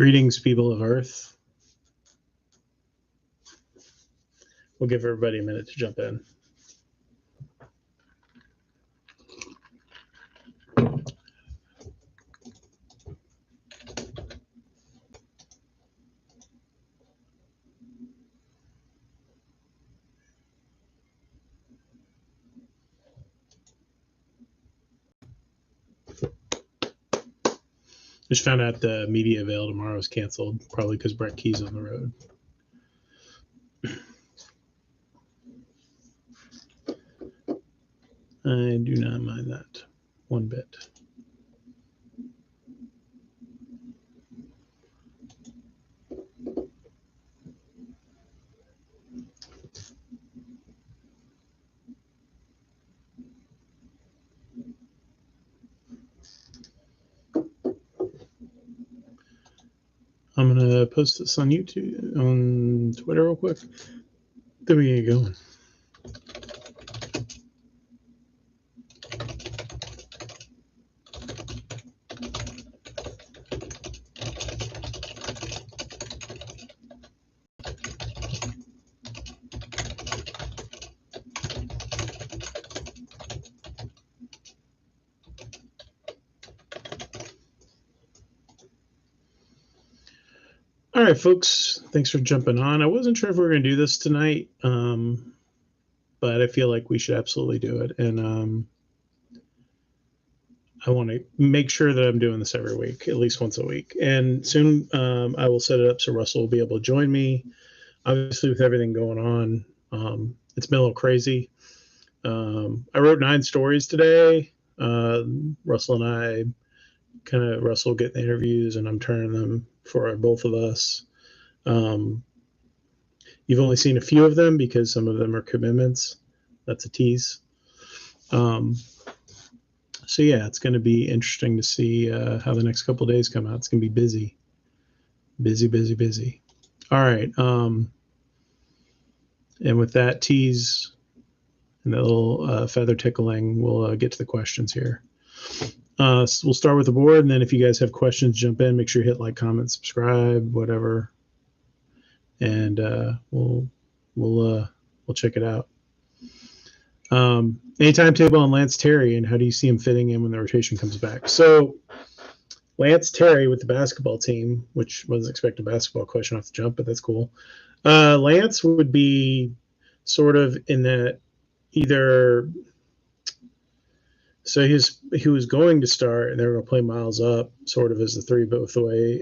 Greetings, people of Earth. We'll give everybody a minute to jump in. Just found out the media avail tomorrow is canceled, probably because Brett Key's on the road. I do not mind that one bit. I'm going to post this on YouTube, on Twitter real quick. Then we get going. All right, folks, thanks for jumping on. I wasn't sure if we were going to do this tonight, but I feel like we should absolutely do it. And I want to make sure that I'm doing this every week, at least once a week. And soon I will set it up so Russell will be able to join me. Obviously, with everything going on, it's been a little crazy. I wrote 9 stories today. Russell and I Russell getting the interviews, and I'm turning them for both of us. You've only seen a few of them because some of them are commitments. That's a tease. So yeah, it's going to be interesting to see how the next couple of days come out. It's going to be busy. All right. And with that tease and that little feather tickling, we'll get to the questions here. So we'll start with the board, and then if you guys have questions, jump in. Make sure you hit like, comment, subscribe, whatever, and we'll check it out. Any timetable on Lance Terry, and how do you see him fitting in when the rotation comes back? So Lance Terry with the basketball team, which wasn't expecting a basketball question off the jump, but that's cool. Lance would be sort of in that either. So he was going to start, and they were going to play Miles up sort of as the 3, but with the way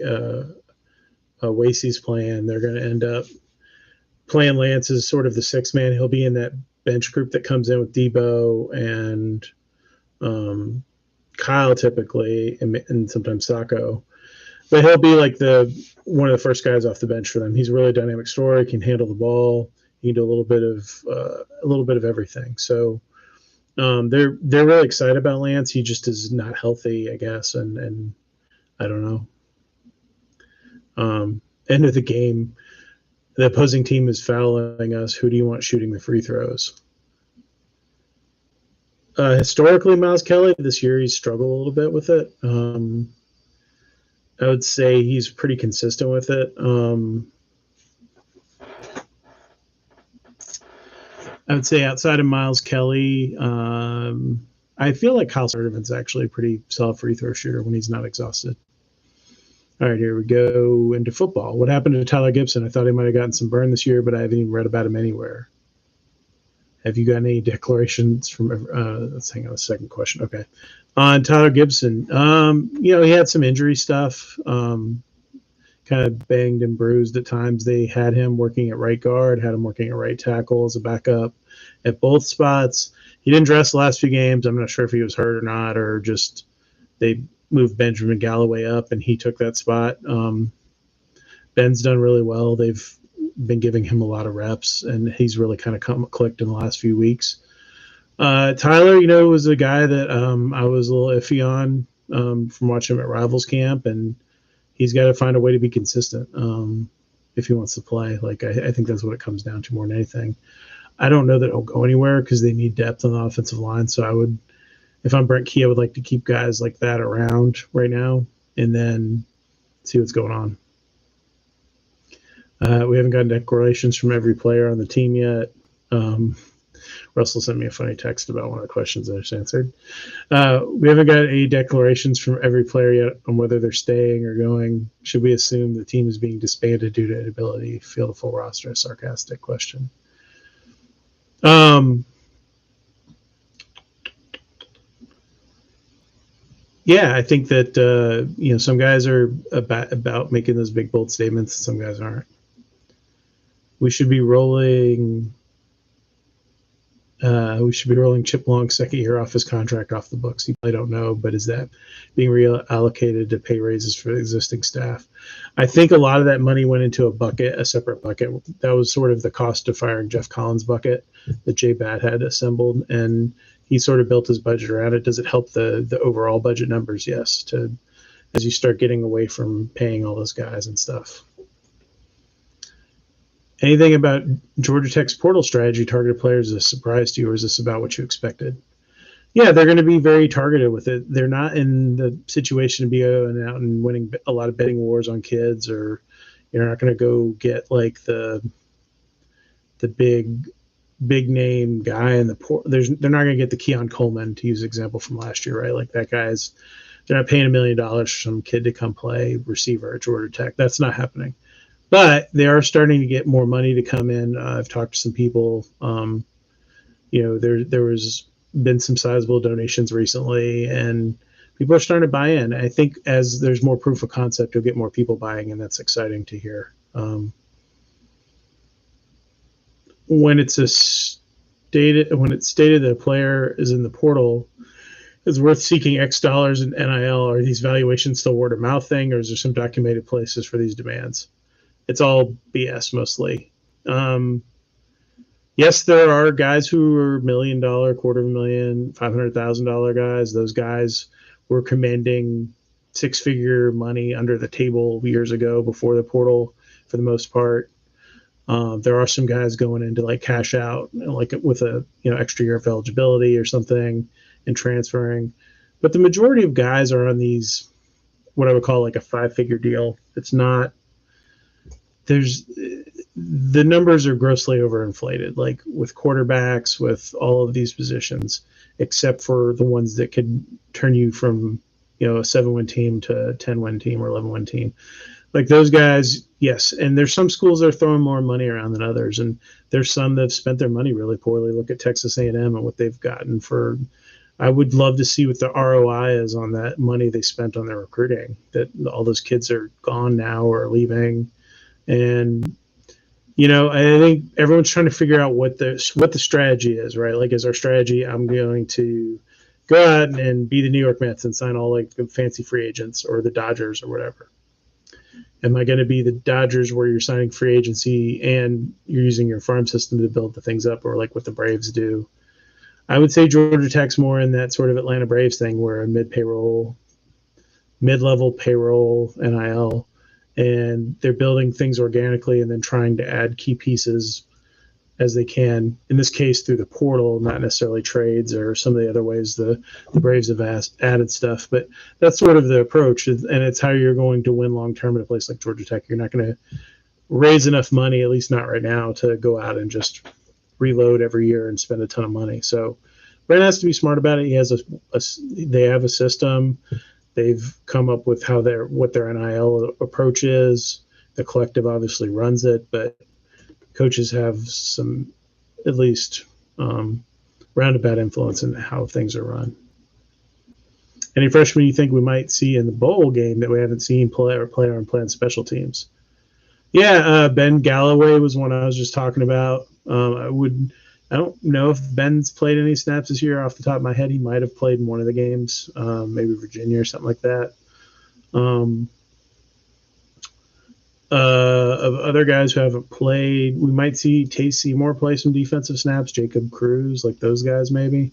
Wasey's playing, they're going to end up playing Lance as sort of the 6th man. He'll be in that bench group that comes in with Debo and Kyle typically, and sometimes Sacco. But he'll be like one of the first guys off the bench for them. He's a really dynamic scorer. He can handle the ball. He can do a little bit of everything. So. They're really excited about Lance. He just is not healthy, I guess, and I don't know. End of the game, the opposing team is fouling us. Who do you want shooting the free throws? Historically, Miles Kelly, this year he's struggled a little bit with it. I would say he's pretty consistent with it. I would say outside of Miles Kelly, I feel like Kyle Sertivan's actually a pretty solid free throw shooter when he's not exhausted. All right, here we go into football. What happened to Tyler Gibson? I thought he might have gotten some burn this year, but I haven't even read about him anywhere. Have you got any declarations from let's hang on a second question. Okay. On Tyler Gibson, he had some injury stuff, kind of banged and bruised at times. They had him working at right guard, had him working at right tackle as a backup at both spots. He didn't dress the last few games. I'm not sure if he was hurt or not, or just they moved Benjamin Galloway up and he took that spot. Ben's done really well. They've been giving him a lot of reps, and he's really kind of clicked in the last few weeks. Tyler, was a guy that I was a little iffy on from watching him at Rivals Camp, and he's got to find a way to be consistent if he wants to play. Like I think that's what it comes down to more than anything. I don't know that he'll go anywhere because they need depth on the offensive line. So I would, if I'm Brent Key, I would like to keep guys like that around right now and then see what's going on. We haven't gotten declarations from every player on the team yet. Russell sent me a funny text about one of the questions I just answered. We haven't got any declarations from every player yet on whether they're staying or going. Should we assume the team is being disbanded due to inability to field a full roster? A sarcastic question. Yeah, I think that some guys are about making those big bold statements, and some guys aren't. We should be rolling. Chip Long's second year off his contract off the books. I don't know, but is that being reallocated to pay raises for existing staff? I think a lot of that money went into a separate bucket. That was sort of the cost of firing Jeff Collins bucket that Jay Batt had assembled, and he sort of built his budget around it. Does it help the overall budget numbers? Yes, as you start getting away from paying all those guys and stuff. Anything about Georgia Tech's portal strategy, targeted players, is a surprise to you, or is this about what you expected? Yeah, they're going to be very targeted with it. They're not in the situation to be going out and winning a lot of betting wars on kids, or you're not going to go get like the big name guy in the port. They're not going to get the Keon Coleman, to use an example from last year, right? Like that guy's, they're not paying $1 million for some kid to come play receiver at Georgia Tech. That's not happening. But they are starting to get more money to come in. I've talked to some people. There was been some sizable donations recently, and people are starting to buy in. I think as there's more proof of concept, you'll get more people buying, and that's exciting to hear. When it's stated that a player is in the portal, is worth seeking X dollars in NIL. Are these valuations still word of mouth thing, or is there some documented places for these demands? It's all BS mostly. Yes, there are guys who are $1 million, $250,000, $500,000 guys. Those guys were commanding six-figure money under the table years ago before the portal, for the most part. There are some guys going into like cash out, like with a extra year of eligibility or something, and transferring. But the majority of guys are on these, what I would call like a 5-figure deal. It's not. The numbers are grossly overinflated, like with quarterbacks, with all of these positions, except for the ones that could turn you from, a 7-win team to a 10-win team or 11-win team. Like those guys, yes. And there's some schools that are throwing more money around than others, and there's some that have spent their money really poorly. Look at Texas A&M and what they've gotten for. I would love to see what the ROI is on that money they spent on their recruiting. That all those kids are gone now or leaving. And, I think everyone's trying to figure out what the strategy is, right? Like, is our strategy, I'm going to go out and be the New York Mets and sign all like the fancy free agents, or the Dodgers or whatever? Am I going to be the Dodgers where you're signing free agency and you're using your farm system to build the things up, or like what the Braves do? I would say Georgia Tech's more in that sort of Atlanta Braves thing, where a mid-level payroll NIL, and they're building things organically and then trying to add key pieces as they can. In this case, through the portal, not necessarily trades or some of the other ways the Braves have added stuff. But that's sort of the approach, and it's how you're going to win long-term at a place like Georgia Tech. You're not going to raise enough money, at least not right now, to go out and just reload every year and spend a ton of money. So Brent has to be smart about it. He has they have a system. They've come up with what their NIL approach is. The collective obviously runs it, but coaches have some, at least, roundabout influence in how things are run. Any freshmen you think we might see in the bowl game that we haven't seen play on special teams? Yeah, Ben Galloway was one I was just talking about. I don't know if Ben's played any snaps this year off the top of my head. He might have played in one of the games, maybe Virginia or something like that. Of other guys who haven't played, we might see Tay Seymour play some defensive snaps, Jacob Cruz, like those guys maybe.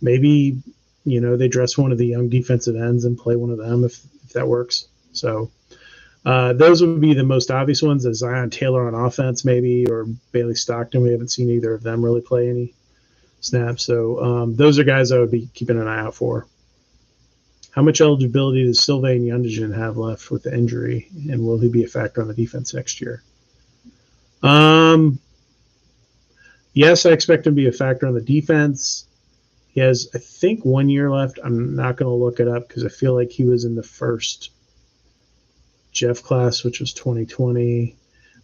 Maybe, they dress one of the young defensive ends and play one of them if that works. So those would be the most obvious ones. Zion Taylor on offense, maybe, or Bailey Stockton. We haven't seen either of them really play any snaps. So those are guys I would be keeping an eye out for. How much eligibility does Sylvain Yundijan have left with the injury, and will he be a factor on the defense next year? Yes, I expect him to be a factor on the defense. He has, I think, 1 year left. I'm not going to look it up because I feel like he was in the first Jeff class, which was 2020.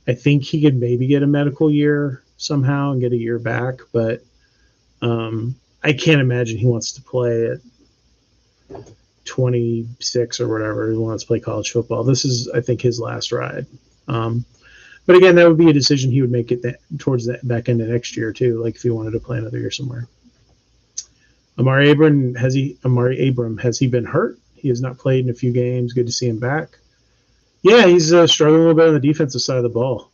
I think he could maybe get a medical year somehow and get a year back, but I can't imagine he wants to play at 26 or whatever. He wants to play college football. This is, I think, his last ride. But again, that would be a decision he would make it towards the back end of next year too, like if he wanted to play another year somewhere. Amari Abram, has he been hurt? He has not played in a few games. Good to see him back. Yeah, he's struggling a little bit on the defensive side of the ball,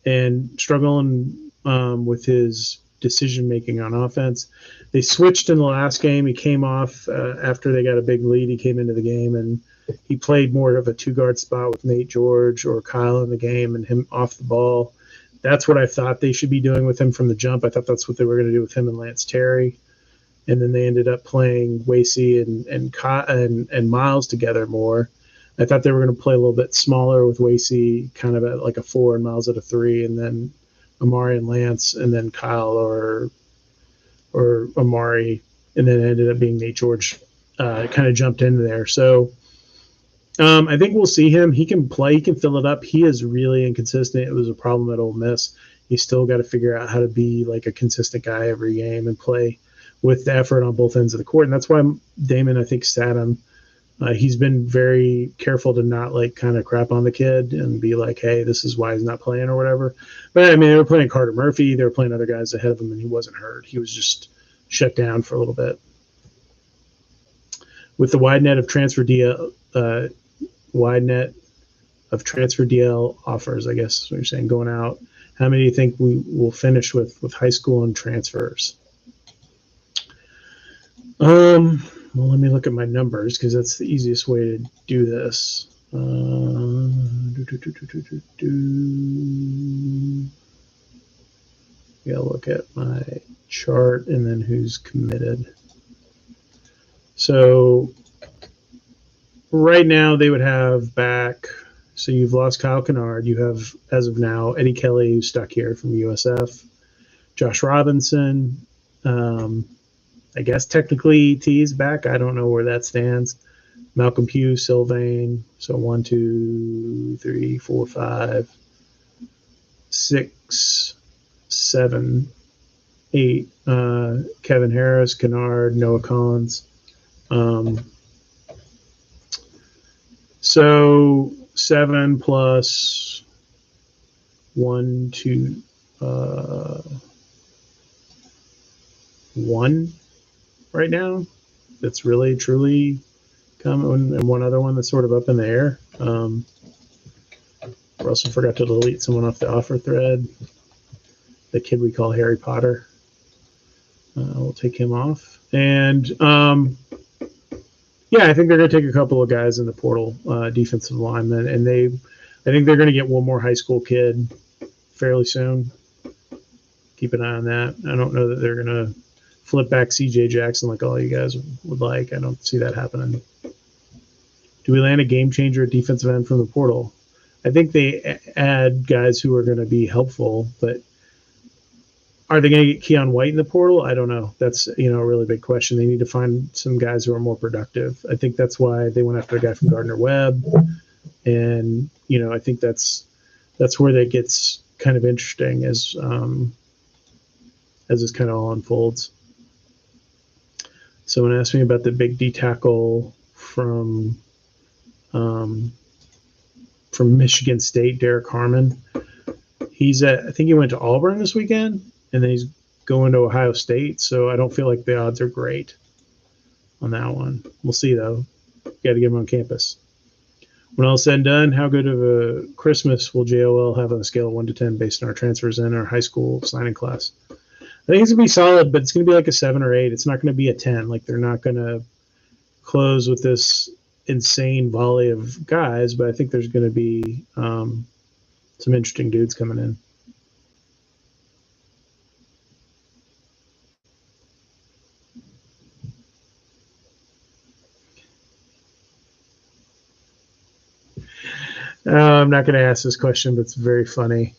and struggling with his decision making on offense. They switched in the last game. He came off after they got a big lead. He came into the game and he played more of a two-guard spot with Nate George or Kyle in the game and him off the ball. That's what I thought they should be doing with him from the jump. I thought that's what they were going to do with him and Lance Terry. And then they ended up playing Wasey and Miles together more. I thought they were going to play a little bit smaller with Wasey kind of at like a 4 and Miles at a 3, and then Amari and Lance, and then Kyle or Amari, and then it ended up being Nate George kind of jumped into there. So I think we'll see him. He can play. He can fill it up. He is really inconsistent. It was a problem at Ole Miss. He's still got to figure out how to be like a consistent guy every game and play with the effort on both ends of the court. And that's why Damon, I think, sat him. He's been very careful to not like kind of crap on the kid and be like, hey, this is why he's not playing or whatever. But I mean, they were playing Carter Murphy. They were playing other guys ahead of him, and he wasn't hurt. He was just shut down for a little bit. With the wide net of transfer DL offers, I guess is what you're saying, going out, how many do you think we will finish with high school and transfers? Well, let me look at my numbers because that's the easiest way to do this. Yeah, look at my chart and then who's committed. So right now they would have back, so you've lost Kyle Kennard. You have, as of now, Eddie Kelly, who's stuck here from USF, Josh Robinson, I guess technically T's back. I don't know where that stands. Malcolm Pugh, Sylvain. So 1, 2, 3, 4, 5, 6, 7, 8. Kevin Harris, Kennard, Noah Collins. So 7 plus 1, 2, 1. Right now, that's really truly coming, and one other one that's sort of up in the air. Russell forgot to delete someone off the offer thread. The kid we call Harry Potter. We'll take him off. And yeah, I think they're going to take a couple of guys in the portal, defensive linemen, and I think they're going to get one more high school kid fairly soon. Keep an eye on that. I don't know that they're going to flip back CJ Jackson like all you guys would like. I don't see that happening. Do we land a game changer at defensive end from the portal? I think they add guys who are going to be helpful, but are they going to get Keon White in the portal? I don't know. That's a really big question. They need to find some guys who are more productive. I think that's why they went after a guy from Gardner Webb, and I think that's where that gets kind of interesting as this kind of all unfolds. Someone asked me about the big D tackle from Michigan State, Derek Harmon. I think he went to Auburn this weekend, and then he's going to Ohio State. So I don't feel like the odds are great on that one. We'll see though. Got to get him on campus. When all said and done, how good of a Christmas will JOL have on a scale of 1 to 10 based on our transfers in our high school signing class? I think it's going to be solid, but it's going to be like a 7 or 8. It's not going to be a 10. Like, they're not going to close with this insane volley of guys, but I think there's going to be some interesting dudes coming in. I'm not going to ask this question, but it's very funny.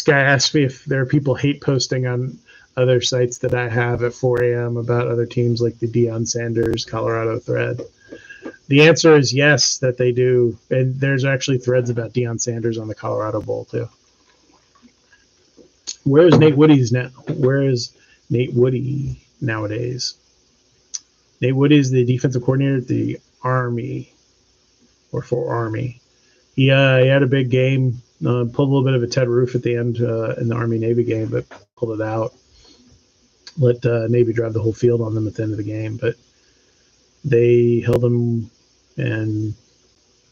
guy asked me if there are people hate posting on other sites that I have at 4 a.m. about other teams like the Deion Sanders Colorado thread. The answer is yes, that they do. And there's actually threads about Deion Sanders on the Colorado Bowl, too. Where is Nate Woody's now? Where is Nate Woody nowadays? Nate Woody is the defensive coordinator at the Army, or for Army. He had a big game, pulled a little bit of a Ted Roof at the end in the Army-Navy game, but pulled it out. Let Navy drive the whole field on them at the end of the game, but they held them and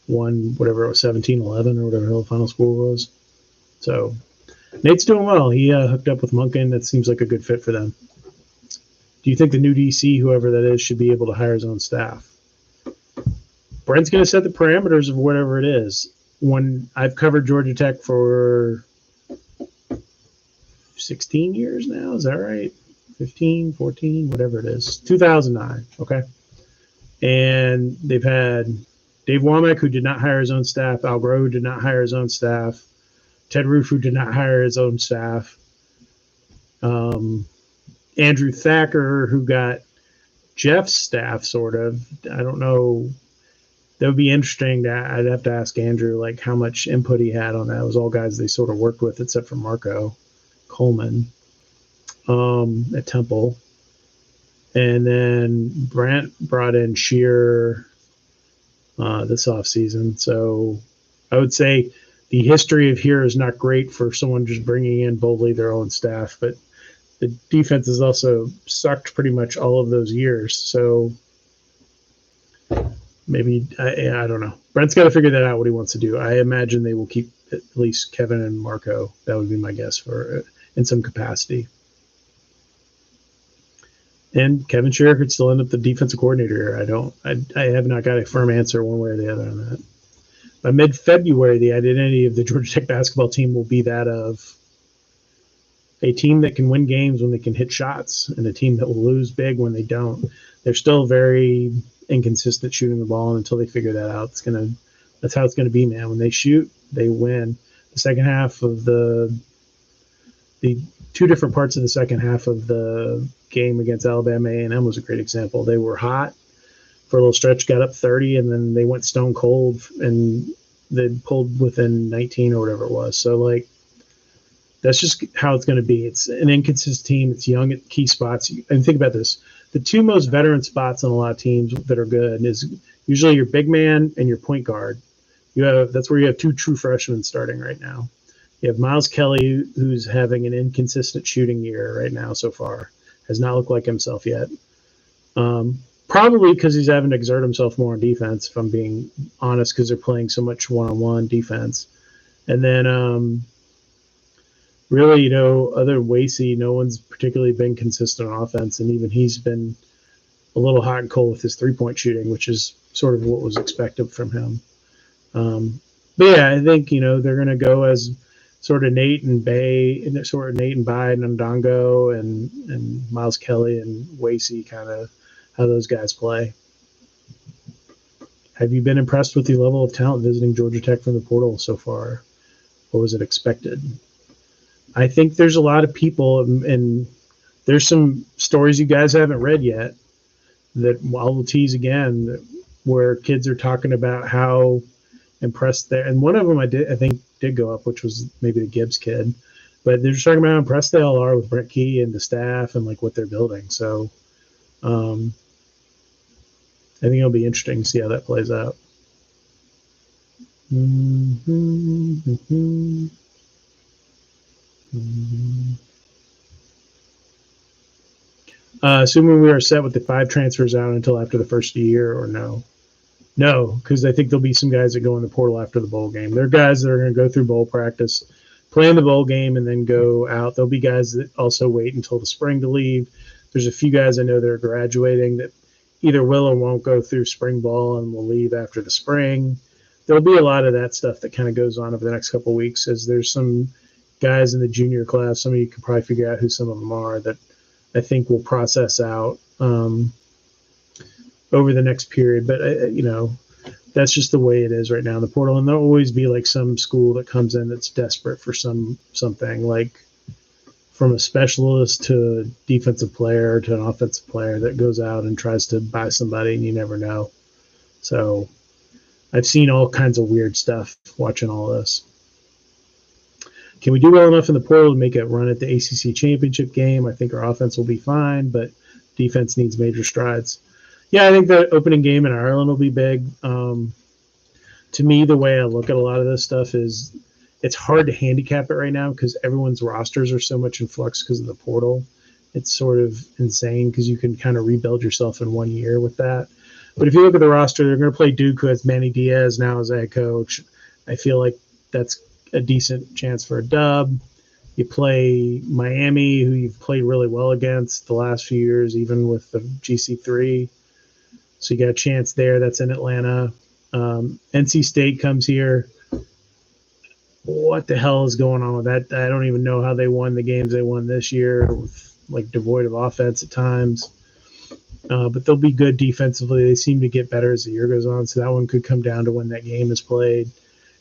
won whatever it was, 17-11 or whatever the final score was. So Nate's doing well. He hooked up with Monken. That seems like a good fit for them. Do you think the new DC, whoever that is, should be able to hire his own staff? Brent's going to set the parameters of whatever it is. When I've covered Georgia Tech for 16 years now, is that right? 15, 14, whatever it is. 2009, okay? And they've had Dave Womack, who did not hire his own staff, Al Groh, who did not hire his own staff, Ted Roof, who did not hire his own staff, Andrew Thacker, who got Jeff's staff, sort of. I don't know. That would be interesting. I'd have to ask Andrew, like, how much input he had on that. It was all guys they sort of worked with, except for Marco Coleman at Temple. And then Brant brought in Shear this offseason. So I would say the history of here is not great for someone just bringing in boldly their own staff, but the defense has also sucked pretty much all of those years. So maybe, I don't know. Brent's got to figure that out, what he wants to do. I imagine they will keep at least Kevin and Marco. That would be my guess for in some capacity. And Kevin Shearer could still end up the defensive coordinator. I have not got a firm answer one way or the other on that. By mid-February, the identity of the Georgia Tech basketball team will be that of a team that can win games when they can hit shots and a team that will lose big when they don't. They're still very inconsistent shooting the ball, and until they figure that out, that's how it's gonna be, man. When they shoot, they win. The second half of the two different parts of the second half of the game against Alabama A&M was a great example. They were hot for a little stretch, got up 30, and then they went stone cold and they pulled within 19 or whatever it was. So, like, that's just how it's going to be. It's an inconsistent team. It's young at key spots. And think about this. The two most veteran spots on a lot of teams that are good is usually your big man and your point guard. That's where you have two true freshmen starting right now. You have Miles Kelly, who's having an inconsistent shooting year right now so far. Has not looked like himself yet. Probably because he's having to exert himself more on defense, if I'm being honest, because they're playing so much one-on-one defense. And then really, other Wasey, no one's particularly been consistent on offense, and even he's been a little hot and cold with his three-point shooting, which is sort of what was expected from him. But yeah, I think, they're going to go as sort of Nate and Bide and Ndongo and Miles Kelly and Wasey, kind of how those guys play. Have you been impressed with the level of talent visiting Georgia Tech from the portal so far? Or was it expected? I think there's a lot of people, and there's some stories you guys haven't read yet that I will tease again, where kids are talking about how impressed they are. And one of them I think did go up, which was maybe the Gibbs kid. But they're just talking about how impressed they all are with Brent Key and the staff and like what they're building. So I think it'll be interesting to see how that plays out. Assuming we are set with the 5 transfers out until after the first year, or no? No, because I think there'll be some guys that go in the portal after the bowl game. There are guys that are going to go through bowl practice, play in the bowl game, and then go out. There'll be guys that also wait until the spring to leave. There's a few guys I know that are graduating that either will or won't go through spring ball and will leave after the spring. There'll be a lot of that stuff that kind of goes on over the next couple of weeks, as there's some guys in the junior class, some of you can probably figure out who some of them are, that I think will process out over the next period. But, that's just the way it is right now in the portal. And there'll always be like some school that comes in that's desperate for something, like from a specialist to a defensive player to an offensive player that goes out and tries to buy somebody, and you never know. So I've seen all kinds of weird stuff watching all this. Can we do well enough in the portal to make a run at the ACC championship game? I think our offense will be fine, but defense needs major strides. Yeah, I think the opening game in Ireland will be big. To me, the way I look at a lot of this stuff is it's hard to handicap it right now because everyone's rosters are so much in flux because of the portal. It's sort of insane because you can kind of rebuild yourself in 1 year with that. But if you look at the roster, they're going to play Duke, who has Manny Diaz now as a head coach. I feel like that's a decent chance for a dub. You play Miami, who you've played really well against the last few years, even with the GC3. So you got a chance there. That's in Atlanta. NC State comes here. What the hell is going on with that? I don't even know how they won the games they won this year, with like devoid of offense at times. But they'll be good defensively. They seem to get better as the year goes on. So that one could come down to when that game is played.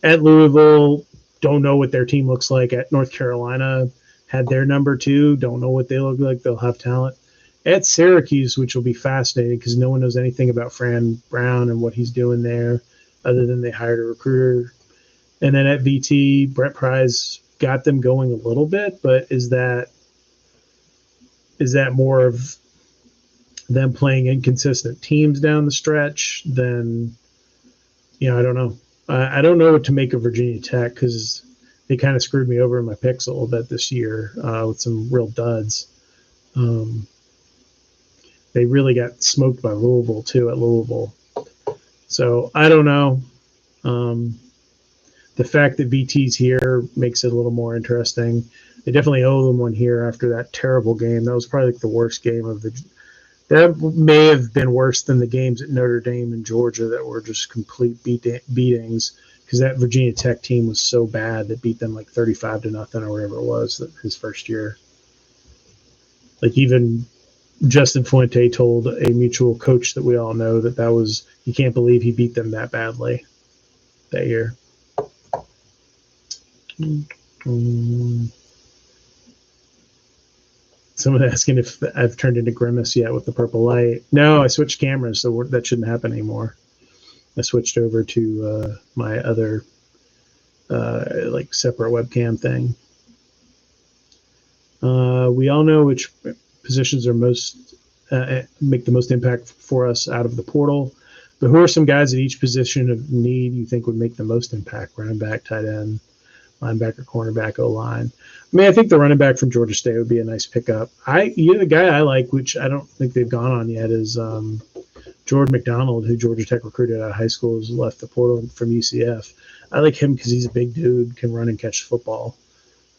At Louisville, don't know what their team looks like. At North Carolina, had their number 2. Don't know what they look like. They'll have talent. At Syracuse, which will be fascinating because no one knows anything about Fran Brown and what he's doing there other than they hired a recruiter. And then at VT, Brett Price got them going a little bit, but is that more of them playing inconsistent teams down the stretch? Then, I don't know. I don't know what to make of Virginia Tech because they kind of screwed me over in my picks a little bit this year with some real duds. They really got smoked by Louisville, too, at Louisville. So I don't know. The fact that VT's here makes it a little more interesting. They definitely owe them one here after that terrible game. That was probably like the worst game of the – that may have been worse than the games at Notre Dame and Georgia that were just complete beatings because that Virginia Tech team was so bad that beat them like 35-0 or whatever it was his first year. Like even Justin Fuente told a mutual coach that we all know that was – you can't believe he beat them that badly that year. Someone asking if I've turned into Grimace yet with the purple light. No, I switched cameras, so that shouldn't happen anymore. I switched over to my other like separate webcam thing. We all know which positions are most make the most impact for us out of the portal. But who are some guys at each position of need you think would make the most impact? Running back, tight end, linebacker, cornerback, O-line. I mean, I think the running back from Georgia State would be a nice pickup. The guy I like, which I don't think they've gone on yet, is Jordan McDonald, who Georgia Tech recruited out of high school, has left the portal from UCF. I like him because he's a big dude, can run and catch the football.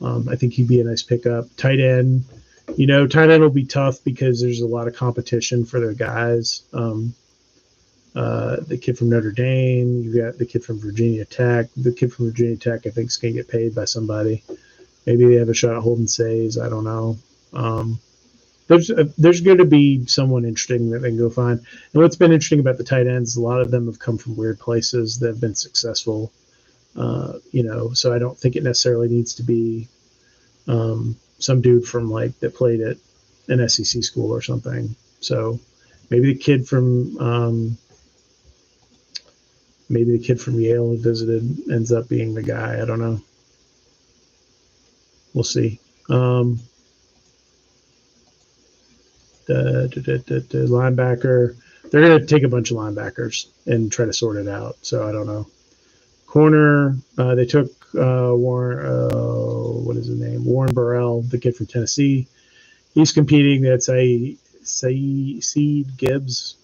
I think he'd be a nice pickup. Tight end, tight end will be tough because there's a lot of competition for their guys. The kid from Notre Dame, you got the kid from Virginia Tech. The kid from Virginia Tech, I think, is going to get paid by somebody. Maybe they have a shot at Holden Says. I don't know. There's going to be someone interesting that they can go find. And what's been interesting about the tight ends, a lot of them have come from weird places that have been successful. So I don't think it necessarily needs to be some dude from that played at an SEC school or something. So maybe the kid from Yale who visited ends up being the guy. I don't know. We'll see. The linebacker, they're going to take a bunch of linebackers and try to sort it out. So I don't know. Corner, they took Warren, what is his name? Warren Burrell, the kid from Tennessee. He's competing. That's Saeed Gibbs.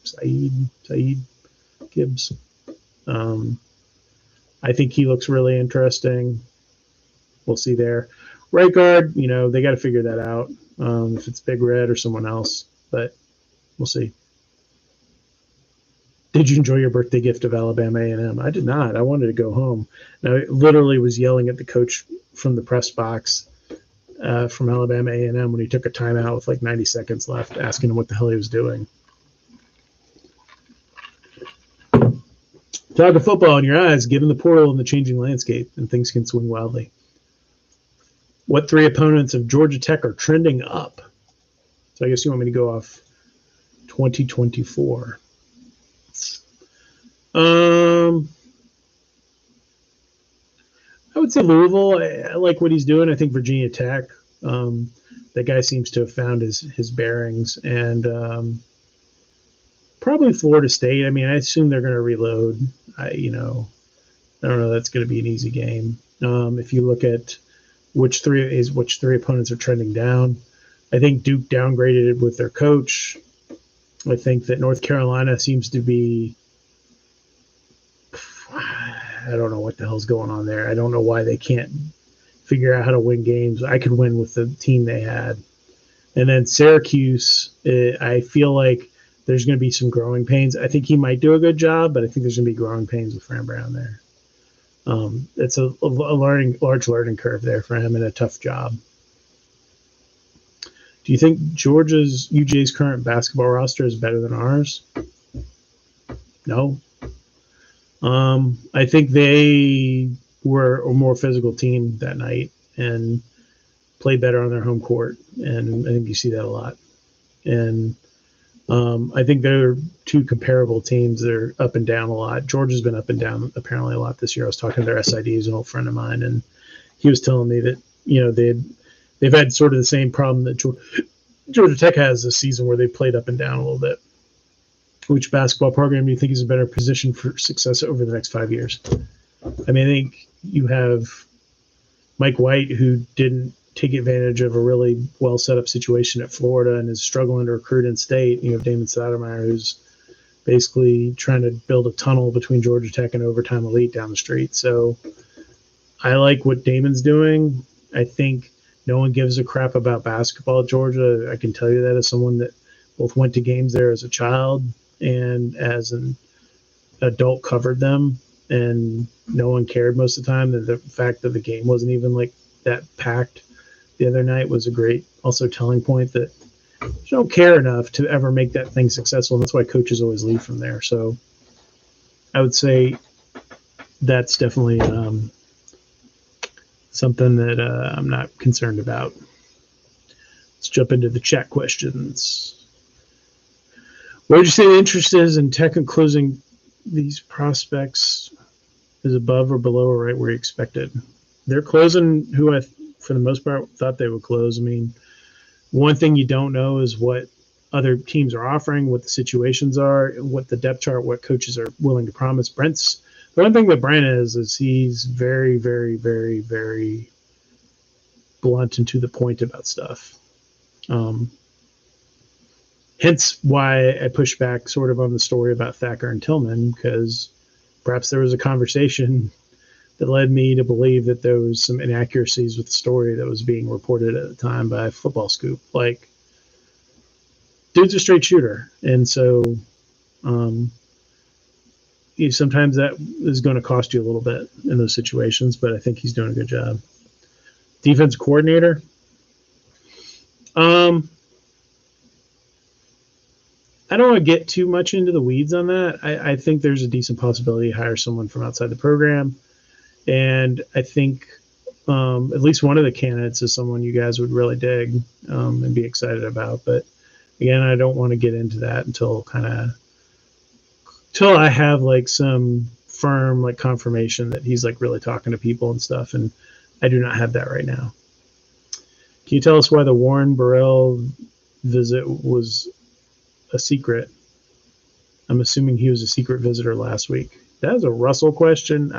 I think he looks really interesting. We'll see there. Right guard, they got to figure that out. If it's Big Red or someone else, but we'll see. Did you enjoy your birthday gift of Alabama A&M? I did not. I wanted to go home. And I literally was yelling at the coach from the press box from Alabama A&M when he took a timeout with 90 seconds left, asking him what the hell he was doing. Talking football in your eyes, get in the portal in the changing landscape, and things can swing wildly. What 3 opponents of Georgia Tech are trending up? So I guess you want me to go off 2024. I would say Louisville. I like what he's doing. I think Virginia Tech. That guy seems to have found his bearings, and probably Florida State. I mean, I assume they're going to reload. I don't know. That's going to be an easy game. If you look at which three opponents are trending down, I think Duke downgraded with their coach. I think that North Carolina seems to be. I don't know what the hell's going on there. I don't know why they can't figure out how to win games. I could win with the team they had. And then Syracuse, I feel like there's going to be some growing pains. I think he might do a good job, but I think there's going to be growing pains with Fran Brown there. It's a large learning curve there for him and a tough job. Do you think UJ's current basketball roster is better than ours? No. I think they were a more physical team that night and played better on their home court, and I think you see that a lot. And I think they're 2 comparable teams. They're up and down a lot. Georgia's been up and down apparently a lot this year. I was talking to their SIDs, an old friend of mine, and he was telling me that they've had sort of the same problem that Georgia Tech has this season, where they played up and down a little bit. Which basketball program do you think is a better position for success over the next 5 years? I mean, I think you have Mike White, who didn't take advantage of a really well set up situation at Florida and is struggling to recruit in state. You have Damon Stoudemire, who's basically trying to build a tunnel between Georgia Tech and Overtime Elite down the street. So I like what Damon's doing. I think no one gives a crap about basketball at Georgia. I can tell you that as someone that both went to games there as a child and as an adult covered them, and no one cared most of the time. The fact that the game wasn't even like that packed the other night was a great also telling point that you don't care enough to ever make that thing successful, and that's why coaches always leave from there. So I would say that's definitely something that I'm not concerned about. Let's jump into the chat questions. Where would you say the interest is in Tech and closing these prospects is above or below or right where you expected? They're closing who for the most part, thought they would close. I mean, one thing you don't know is what other teams are offering, what the situations are, what the depth chart, what coaches are willing to promise. The one thing with Brent is he's very, very, very, very blunt and to the point about stuff. Hence why I push back sort of on the story about Thacker and Tillman, because perhaps there was a conversation that led me to believe that there was some inaccuracies with the story that was being reported at the time by Football Scoop. Like, dude's a straight shooter. And so sometimes that is going to cost you a little bit in those situations, but I think he's doing a good job. Defense coordinator. I don't want to get too much into the weeds on that. I think there's a decent possibility to hire someone from outside the program. And I think at least one of the candidates is someone you guys would really dig and be excited about. But again, I don't want to get into that until I have like some firm like confirmation that he's like really talking to people and stuff. And I do not have that right now. Can you tell us why the Warren Burrell visit was a secret? I'm assuming he was a secret visitor last week. That is a Russell question.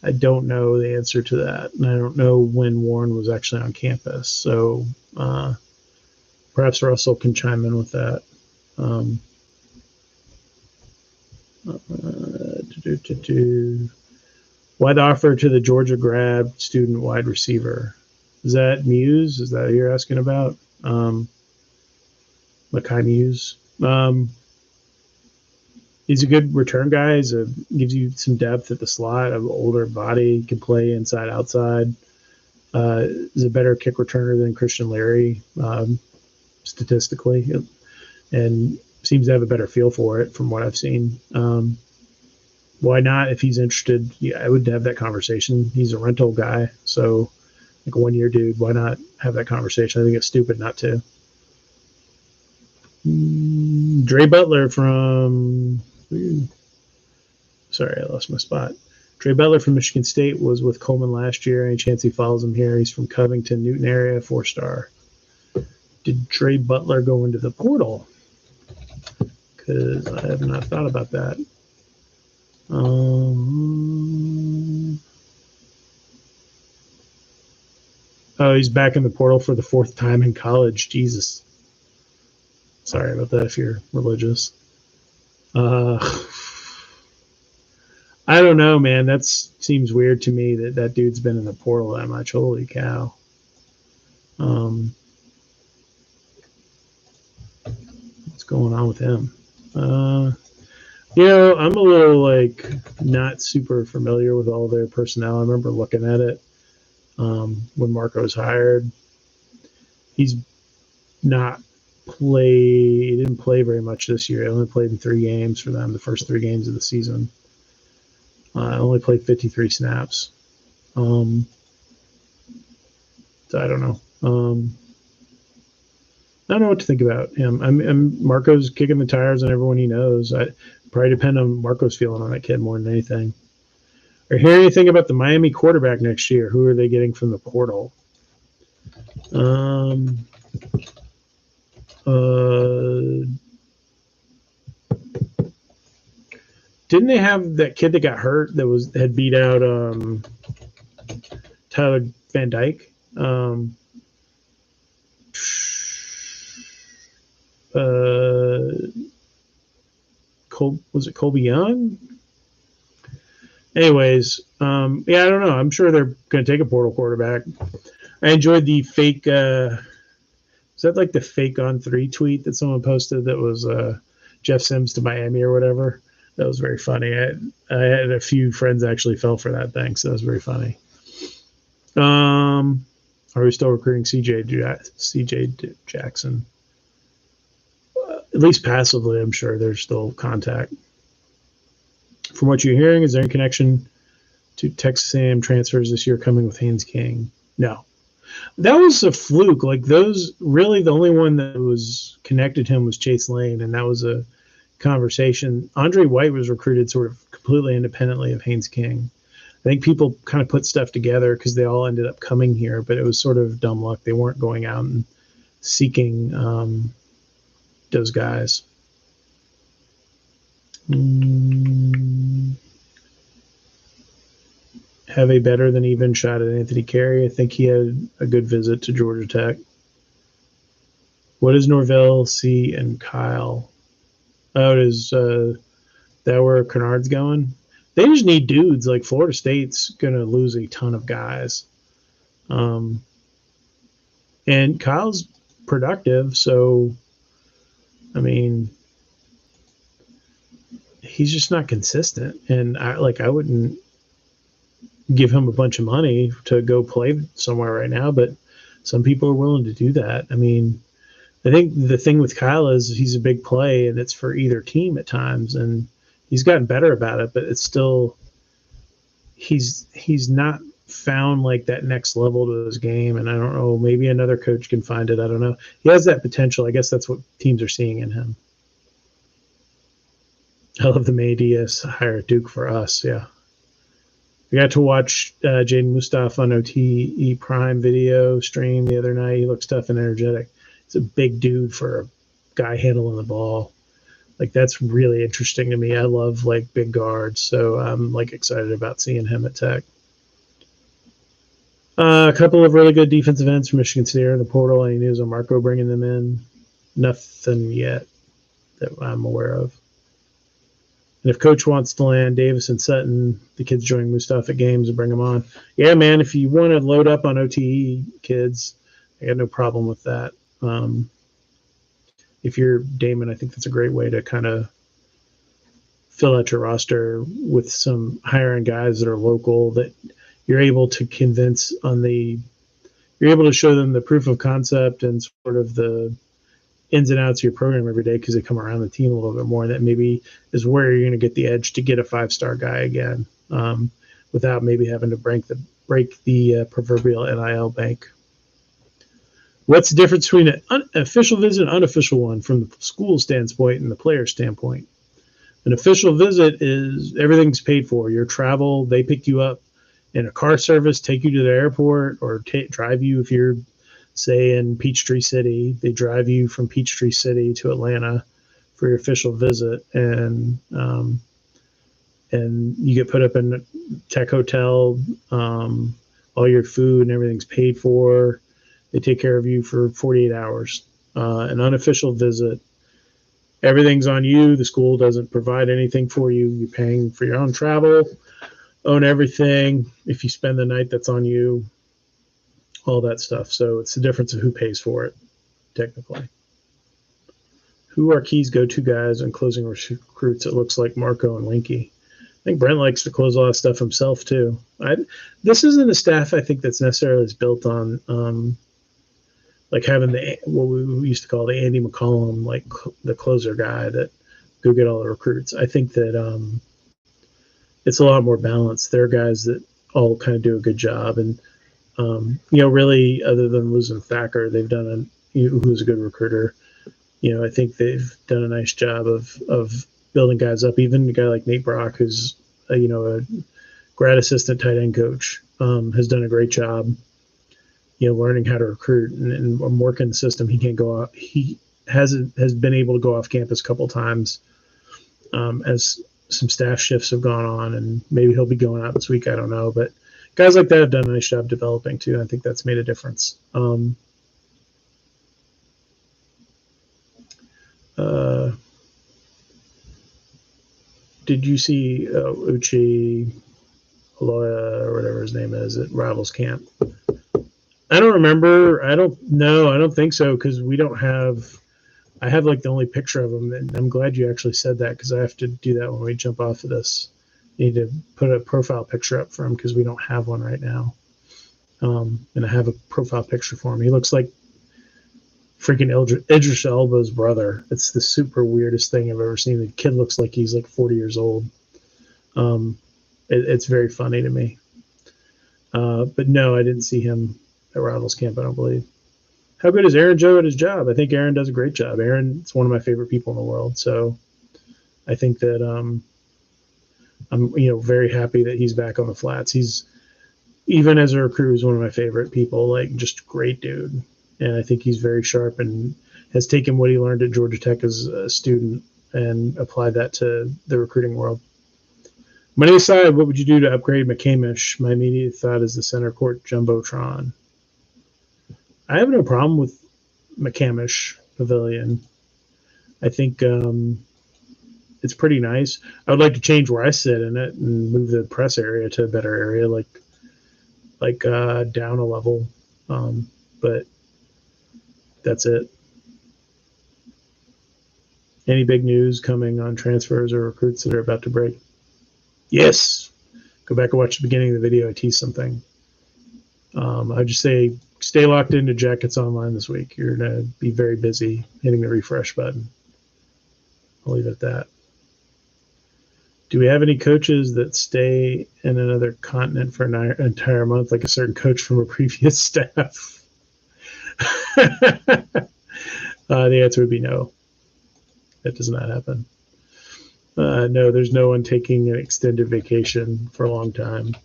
I don't know the answer to that, and I don't know when Warren was actually on campus. So perhaps Russell can chime in with that. Why the offer to the Georgia grad student wide receiver? Is that Muse? Is that who you're asking about? Makai Muse. He's a good return guy. Gives you some depth at the slot. An older body, can play inside, outside. Is a better kick returner than Christian Larry, statistically, and seems to have a better feel for it from what I've seen. why not? If he's interested, yeah, I would have that conversation. He's a rental guy, so like a 1 year dude. Why not have that conversation? I think it's stupid not to. Dre Butler from. Sorry, I lost my spot. Dre Butler from Michigan State was with Coleman last year. Any chance he follows him here? He's from Covington, Newton area, 4-star. Did Dre Butler go into the portal? Because I have not thought about that. Oh, he's back in the portal for the 4th time in college. Jesus. Sorry about that if you're religious. I don't know, man. That seems weird to me that dude's been in the portal that much. Holy cow. What's going on with him? I'm a little like not super familiar with all their personnel. I remember looking at it when Marco was hired. He's not he didn't play very much this year. He only played in 3 games for them, the first 3 games of the season. Only played 53 snaps. So I don't know. I don't know what to think about him. Marco's kicking the tires on everyone he knows. I probably depend on Marco's feeling on that kid more than anything. Or hear anything about the Miami quarterback next year? Who are they getting from the portal? Didn't they have that kid that got hurt that had beat out Tyler Van Dyke? Was it Colby Young? Anyways, I don't know. I'm sure they're going to take a portal quarterback. I enjoyed the fake. Is that like the fake on 3 tweet that someone posted that was Jeff Sims to Miami or whatever? That was very funny. I had a few friends actually fell for that thing, so that was very funny. Are we still recruiting CJ Jackson? At least passively, I'm sure there's still contact. From what you're hearing, is there any connection to Texas A&M transfers this year coming with Haynes King? No. That was a fluke. Like really the only one that was connected to him was Chase Lane, and that was a conversation. Andre White was recruited sort of completely independently of Haynes King. I think people kind of put stuff together because they all ended up coming here, but it was sort of dumb luck. They weren't going out and seeking those guys. Have a better than even shot at Anthony Carey. I think he had a good visit to Georgia Tech. What is Norvell, C, and Kyle? Oh, is that where Kennard's going? They just need dudes. Like Florida State's going to lose a ton of guys. And Kyle's productive, so, I mean, he's just not consistent. And I wouldn't give him a bunch of money to go play somewhere right now, but some people are willing to do that. I mean, I think the thing with Kyle is he's a big play, and it's for either team at times, and he's gotten better about it, but it's still he's not found like that next level to his game, and I don't know, maybe another coach can find it. I don't know. He has that potential. I guess that's what teams are seeing in him. I love the May-DS hire at Duke for us, yeah. I got to watch Jaden Mustaf on OTE Prime video stream the other night. He looks tough and energetic. He's a big dude for a guy handling the ball. Like, that's really interesting to me. I love, like, big guards, so I'm, like, excited about seeing him at Tech. A couple of really good defensive ends from Michigan State in the portal. Any news on Marco bringing them in? Nothing yet that I'm aware of. And if Coach wants to land Davis and Sutton, the kids join Mustaf at games and bring them on. Yeah, man, if you want to load up on OTE kids, I got no problem with that. If you're Damon, I think that's a great way to kind of fill out your roster with some higher-end guys that are local that you're able to convince you're able to show them the proof of concept and sort of the ins and outs of your program every day because they come around the team a little bit more. That maybe is where you're going to get the edge to get a 5-star guy again, without maybe having to break the proverbial NIL bank. What's the difference between an official visit and unofficial one from the school standpoint and the player standpoint? An official visit is everything's paid for. Your travel, they pick you up in a car service, take you to the airport, or drive you if you're, say, in Peachtree City. They drive you from Peachtree City to Atlanta for your official visit, and you get put up in a tech hotel. All your food and everything's paid for. They take care of you for 48 hours. An unofficial visit, everything's on you. The school doesn't provide anything for you. You're paying for your own travel, own everything. If you spend the night, that's on you. All that stuff. So it's the difference of who pays for it, technically. Who are Key's go-to guys in closing recruits? It looks like Marco and Winky. I think Brent likes to close a lot of stuff himself too. This isn't a staff I think that's necessarily built on like having what we used to call the Andy McCollum, like the closer guy that go get all the recruits. I think that it's a lot more balanced. There are guys that all kind of do a good job, and really, other than losing Thacker, they've done who's a good recruiter. I think they've done a nice job of building guys up. Even a guy like Nate Brock, who's a grad assistant tight end coach, has done a great job. Learning how to recruit and working the system. He can't go out. He has been able to go off campus a couple times as some staff shifts have gone on, and maybe he'll be going out this week. I don't know, but guys like that have done a nice job developing too. I think that's made a difference. Did you see Uchi Aloya or whatever his name is at Rivals Camp? I don't remember. I don't know. I don't think so because we don't have. I have like the only picture of him, and I'm glad you actually said that because I have to do that when we jump off of this. Need to put a profile picture up for him because we don't have one right now. And I have a profile picture for him. He looks like freaking Idris Elba's brother. It's the super weirdest thing I've ever seen. The kid looks like he's like 40 years old. It's very funny to me. But no, I didn't see him at Rivals Camp, I don't believe. How good is Aaron Joe at his job? I think Aaron does a great job. Aaron's one of my favorite people in the world. So I think that I'm very happy that he's back on the flats. He's, even as a recruit, is one of my favorite people, like just great dude. And I think he's very sharp and has taken what he learned at Georgia Tech as a student and applied that to the recruiting world. Money aside, what would you do to upgrade McCamish? My immediate thought is the center court Jumbotron. I have no problem with McCamish Pavilion. I think it's pretty nice. I would like to change where I sit in it and move the press area to a better area, like down a level. But that's it. Any big news coming on transfers or recruits that are about to break? Yes. Go back and watch the beginning of the video. I teased something. I just say stay locked into Jackets Online this week. You're going to be very busy hitting the refresh button. I'll leave it at that. Do we have any coaches that stay in another continent for an entire month, like a certain coach from a previous staff? The answer would be no. That does not happen. No, there's no one taking an extended vacation for a long time.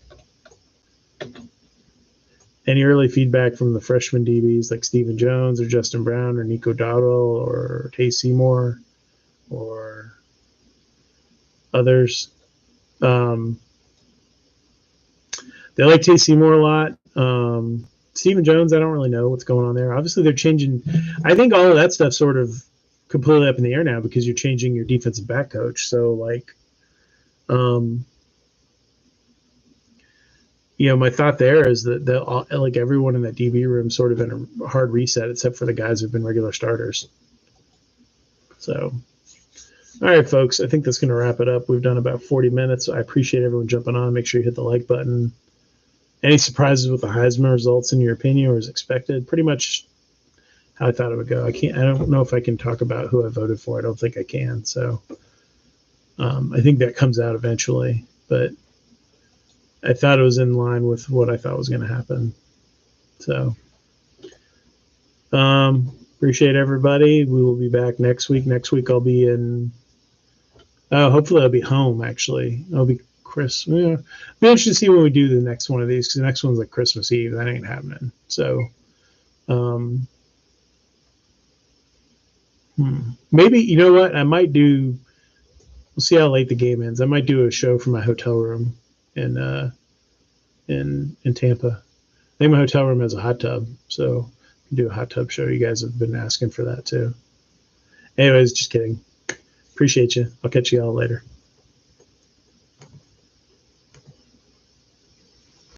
Any early feedback from the freshman DBs like Stephen Jones or Justin Brown or Nico Dowdle or Tay Seymour or others? They like Tay Seymour a lot. Stephen Jones, I don't really know what's going on there. Obviously, they're changing. I think all of that stuff's sort of completely up in the air now because you're changing your defensive back coach. So, my thought there is that like everyone in that DB room sort of in a hard reset, except for the guys who've been regular starters. So, all right, folks, I think that's going to wrap it up. We've done about 40 minutes. I appreciate everyone jumping on. Make sure you hit the like button. Any surprises with the Heisman results in your opinion or as expected? Pretty much how I thought it would go. I don't know if I can talk about who I voted for. I don't think I can. So I think that comes out eventually, but I thought it was in line with what I thought was going to happen. So appreciate everybody. We will be back next week. Next week I'll be in. Hopefully I'll be home. Actually, I'll be Christmas. Yeah. Be interested to see when we do the next one of these, because the next one's like Christmas Eve. That ain't happening. So, maybe, you know what? I might do. We'll see how late the game ends. I might do a show from my hotel room in Tampa. I think my hotel room has a hot tub, so I can do a hot tub show. You guys have been asking for that too. Anyways, just kidding. Appreciate you. I'll catch you all later.